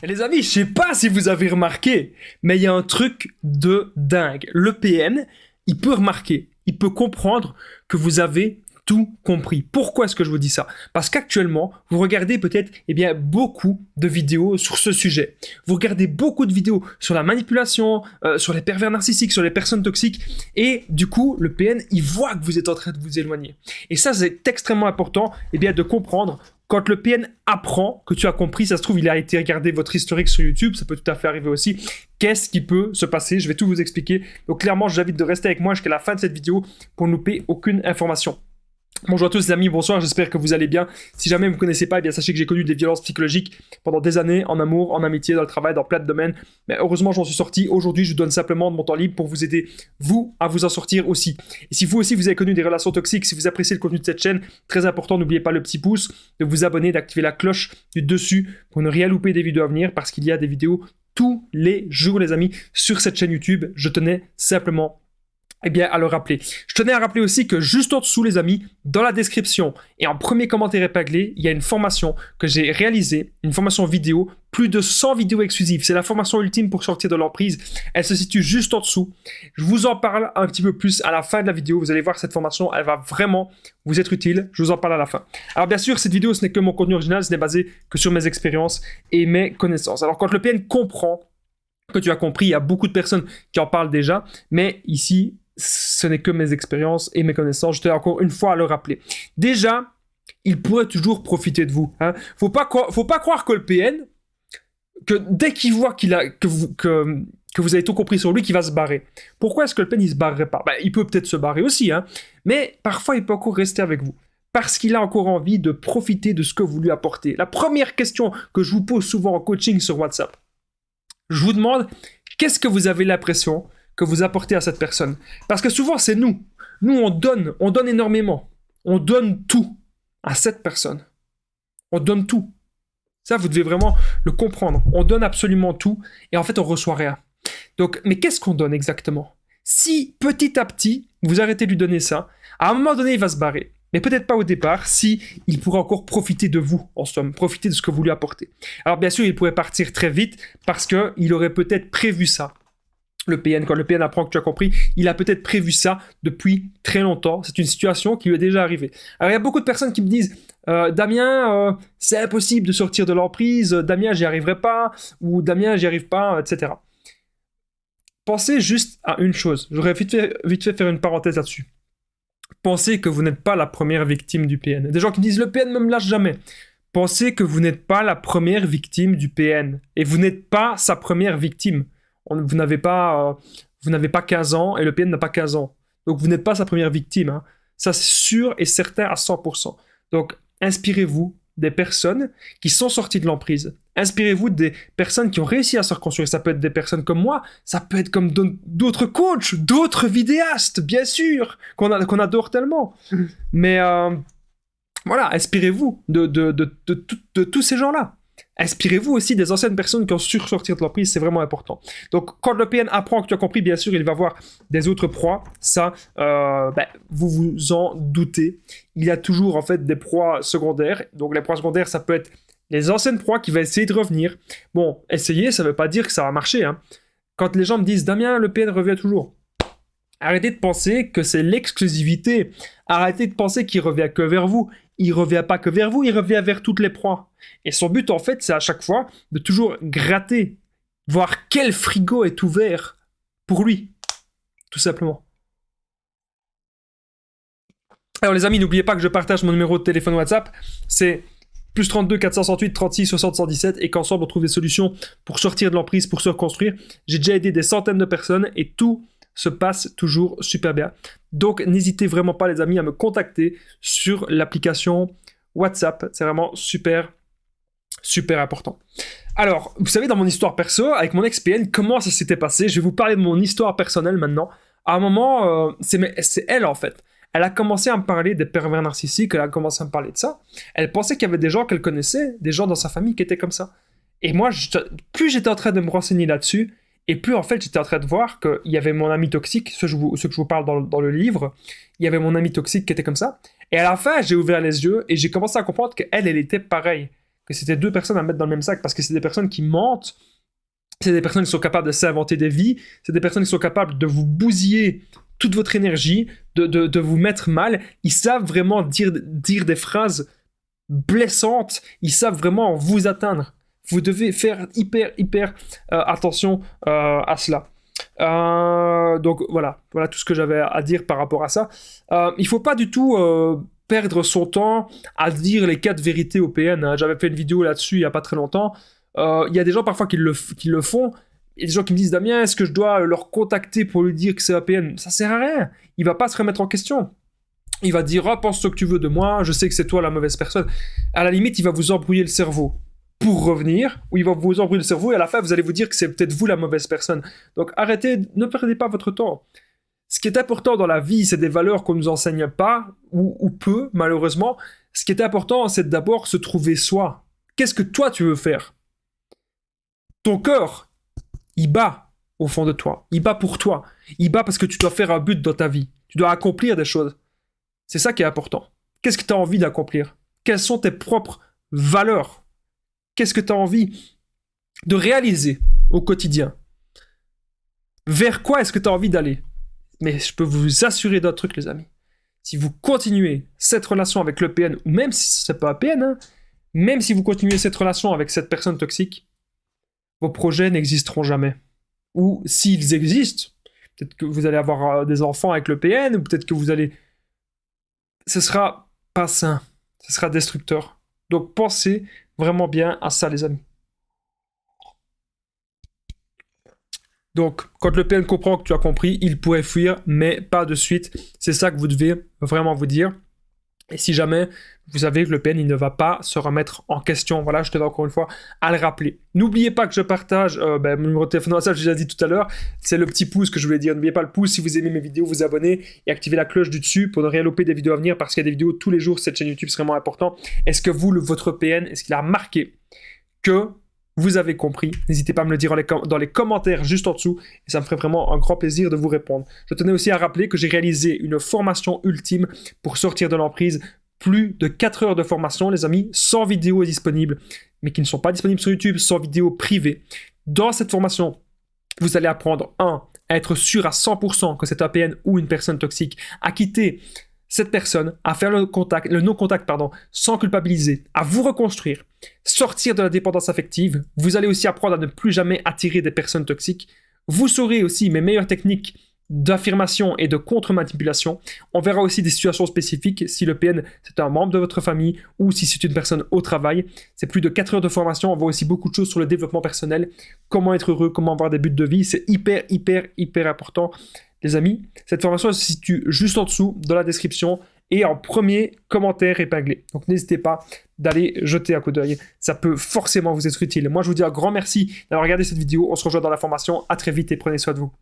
Et les amis, je sais pas si vous avez remarqué, mais il y a un truc de dingue. Le PN, il peut remarquer, il peut comprendre que vous avez tout compris. Pourquoi est-ce que je vous dis ça? Parce qu'actuellement, vous regardez peut-être beaucoup de vidéos sur ce sujet. Vous regardez beaucoup de vidéos sur la manipulation, sur les pervers narcissiques, sur les personnes toxiques, et du coup, le PN, il voit que vous êtes en train de vous éloigner. Et ça, c'est extrêmement important de comprendre. Quand le PN apprend que tu as compris, ça se trouve, il a été regarder votre historique sur YouTube, ça peut tout à fait arriver aussi. Qu'est-ce qui peut se passer? Je vais tout vous expliquer. Donc clairement, j'invite de rester avec moi jusqu'à la fin de cette vidéo pour ne louper aucune information. Bonjour à tous les amis, bonsoir, j'espère que vous allez bien. Si jamais vous ne me connaissez pas, sachez que j'ai connu des violences psychologiques pendant des années, en amour, en amitié, dans le travail, dans plein de domaines. Mais heureusement, j'en suis sorti. Aujourd'hui, je vous donne simplement de mon temps libre pour vous aider, vous, à vous en sortir aussi. Et si vous aussi, vous avez connu des relations toxiques, si vous appréciez le contenu de cette chaîne, très important, n'oubliez pas le petit pouce, de vous abonner, d'activer la cloche du dessus pour ne rien louper des vidéos à venir, parce qu'il y a des vidéos tous les jours, les amis, sur cette chaîne YouTube. Je tenais simplement à le rappeler. Je tenais à rappeler aussi que juste en dessous, les amis, dans la description et en premier commentaire épinglé, il y a une formation que j'ai réalisée, une formation vidéo, plus de 100 vidéos exclusives. C'est la formation ultime pour sortir de l'emprise. Elle se situe juste en dessous. Je vous en parle un petit peu plus à la fin de la vidéo. Vous allez voir, cette formation, elle va vraiment vous être utile. Je vous en parle à la fin. Alors bien sûr, cette vidéo, ce n'est que mon contenu original, ce n'est basé que sur mes expériences et mes connaissances. Alors quand le PN comprend que tu as compris, il y a beaucoup de personnes qui en parlent déjà, mais ici, ce n'est que mes expériences et mes connaissances. Je tenais encore une fois à le rappeler. Déjà, il pourrait toujours profiter de vous. Faut pas croire que le PN, que dès qu'il voit que vous avez tout compris sur lui, qu'il va se barrer. Pourquoi est-ce que le PN il se barrerait pas? Il peut peut-être se barrer aussi, mais parfois il peut encore rester avec vous. Parce qu'il a encore envie de profiter de ce que vous lui apportez. La première question que je vous pose souvent en coaching sur WhatsApp, je vous demande, qu'est-ce que vous avez l'impression que vous apportez à cette personne? Parce que souvent, c'est nous. Nous, on donne énormément. On donne tout à cette personne. On donne tout. Ça, vous devez vraiment le comprendre. On donne absolument tout et en fait, on reçoit rien. Donc, mais qu'est-ce qu'on donne exactement? Si petit à petit, vous arrêtez de lui donner ça, à un moment donné, il va se barrer. Mais peut-être pas au départ, si il pourrait encore profiter de vous, en somme, profiter de ce que vous lui apportez. Alors bien sûr, il pourrait partir très vite parce qu'il aurait peut-être prévu ça. Le PN, quand le PN apprend que tu as compris, il a peut-être prévu ça depuis très longtemps. C'est une situation qui lui est déjà arrivée. Alors il y a beaucoup de personnes qui me disent Damien, c'est impossible de sortir de l'emprise, Damien, j'y arriverai pas, ou Damien, j'y arrive pas, etc. Pensez juste à une chose. J'aurais vite fait faire une parenthèse là-dessus. Pensez que vous n'êtes pas la première victime du PN. Des gens qui me disent le PN ne me lâche jamais. Pensez que vous n'êtes pas la première victime du PN. Et vous n'êtes pas sa première victime. Vous n'avez pas 15 ans et le PN n'a pas 15 ans. Donc vous n'êtes pas sa première victime. Ça c'est sûr et certain à 100%. Donc inspirez-vous des personnes qui sont sorties de l'emprise. Inspirez-vous des personnes qui ont réussi à se reconstruire. Ça peut être des personnes comme moi, ça peut être comme d'autres coachs, d'autres vidéastes, bien sûr, qu'on adore tellement. Mais voilà, inspirez-vous de tous ces gens-là. Inspirez-vous aussi des anciennes personnes qui ont su sortir de l'emprise, c'est vraiment important. Donc, quand le PN apprend que tu as compris, bien sûr, il va voir des autres proies. Ça, vous vous en doutez. Il y a toujours, en fait, des proies secondaires. Donc, les proies secondaires, ça peut être les anciennes proies qui vont essayer de revenir. Bon, essayer, ça ne veut pas dire que ça va marcher. Quand les gens me disent « Damien, le PN revient toujours », arrêtez de penser que c'est l'exclusivité. Arrêtez de penser qu'il revient que vers vous. Il revient pas que vers vous, il revient vers toutes les proies. Et son but, en fait, c'est à chaque fois de toujours gratter, voir quel frigo est ouvert pour lui, tout simplement. Alors les amis, n'oubliez pas que je partage mon numéro de téléphone WhatsApp, c'est +32 468 36 60 117 et qu'ensemble on trouve des solutions pour sortir de l'emprise, pour se reconstruire. J'ai déjà aidé des centaines de personnes et tout se passe toujours super bien. Donc n'hésitez vraiment pas les amis à me contacter sur l'application WhatsApp, c'est vraiment super important. Alors, vous savez, dans mon histoire perso, avec mon ex-PN, comment ça s'était passé? Je vais vous parler de mon histoire personnelle maintenant. À un moment, c'est elle en fait. Elle a commencé à me parler des pervers narcissiques, elle a commencé à me parler de ça. Elle pensait qu'il y avait des gens qu'elle connaissait, des gens dans sa famille qui étaient comme ça. Et moi, plus j'étais en train de me renseigner là-dessus, et plus en fait j'étais en train de voir qu'il y avait mon ami toxique, ce que je vous parle dans le livre, il y avait mon ami toxique qui était comme ça. Et à la fin, j'ai ouvert les yeux et j'ai commencé à comprendre qu'elle était pareille. que c'était deux personnes à mettre dans le même sac parce que c'est des personnes qui mentent, c'est des personnes qui sont capables de s'inventer des vies, c'est des personnes qui sont capables de vous bousiller toute votre énergie, de vous mettre mal. Ils savent vraiment dire des phrases blessantes, ils savent vraiment vous atteindre. Vous devez faire hyper attention à cela. Donc voilà tout ce que j'avais à dire par rapport à ça. Il faut pas du tout perdre son temps à dire les 4 vérités au PN. Hein. J'avais fait une vidéo là-dessus il y a pas très longtemps. Il y a des gens parfois qui le font. Il y a des gens qui me disent, Damien, est-ce que je dois leur contacter pour lui dire que c'est un PN? Ça sert à rien. Il va pas se remettre en question. Il va dire, pense ce que tu veux de moi, je sais que c'est toi la mauvaise personne. À la limite, il va vous embrouiller le cerveau pour revenir, ou il va vous embrouiller le cerveau et à la fin, vous allez vous dire que c'est peut-être vous la mauvaise personne. Donc arrêtez, ne perdez pas votre temps. Ce qui est important dans la vie, c'est des valeurs qu'on ne nous enseigne pas, ou peu, malheureusement. Ce qui est important, c'est d'abord se trouver soi. Qu'est-ce que toi, tu veux faire? Ton cœur, il bat au fond de toi. Il bat pour toi. Il bat parce que tu dois faire un but dans ta vie. Tu dois accomplir des choses. C'est ça qui est important. Qu'est-ce que tu as envie d'accomplir? Quelles sont tes propres valeurs? Qu'est-ce que tu as envie de réaliser au quotidien? Vers quoi est-ce que tu as envie d'aller? Mais je peux vous assurer d'un truc, les amis. Si vous continuez cette relation avec le PN, ou même si ce n'est pas un PN, hein, même si vous continuez cette relation avec cette personne toxique, vos projets n'existeront jamais. Ou s'ils existent, peut-être que vous allez avoir des enfants avec le PN, ou peut-être que vous allez... Ce sera pas sain, ce sera destructeur. Donc pensez vraiment bien à ça, les amis. Donc, quand le PN comprend que tu as compris, il pourrait fuir, mais pas de suite. C'est ça que vous devez vraiment vous dire. Et si jamais vous savez que le PN, il ne va pas se remettre en question, voilà, je tenais encore une fois à le rappeler. N'oubliez pas que je partage mon numéro de téléphone, ça j'ai déjà dit tout à l'heure, c'est le petit pouce que je voulais dire. N'oubliez pas le pouce si vous aimez mes vidéos, vous abonnez et activez la cloche du dessus pour ne rien louper des vidéos à venir parce qu'il y a des vidéos tous les jours sur cette chaîne YouTube, c'est vraiment important. Est-ce que vous, votre PN, est-ce qu'il a remarqué que vous avez compris? N'hésitez pas à me le dire dans les commentaires juste en dessous et ça me ferait vraiment un grand plaisir de vous répondre. Je tenais aussi à rappeler que j'ai réalisé une formation ultime pour sortir de l'emprise. Plus de 4 heures de formation, les amis, sans vidéos disponibles, mais qui ne sont pas disponibles sur YouTube, sans vidéos privées. Dans cette formation, vous allez apprendre, 1, à être sûr à 100% que c'est un PN ou une personne toxique, à quitter cette personne, à faire le non-contact, sans culpabiliser, à vous reconstruire, sortir de la dépendance affective. Vous allez aussi apprendre à ne plus jamais attirer des personnes toxiques. Vous saurez aussi mes meilleures techniques d'affirmation et de contre-manipulation. On verra aussi des situations spécifiques, si le PN c'est un membre de votre famille ou si c'est une personne au travail. C'est plus de 4 heures de formation. On voit aussi beaucoup de choses sur le développement personnel, comment être heureux, comment avoir des buts de vie. C'est hyper important, les amis. Cette formation se situe juste en dessous, dans la description et en premier commentaire épinglé. Donc n'hésitez pas d'aller jeter un coup d'œil. Ça peut forcément vous être utile. Moi, je vous dis un grand merci d'avoir regardé cette vidéo. On se rejoint dans la formation. À très vite et prenez soin de vous.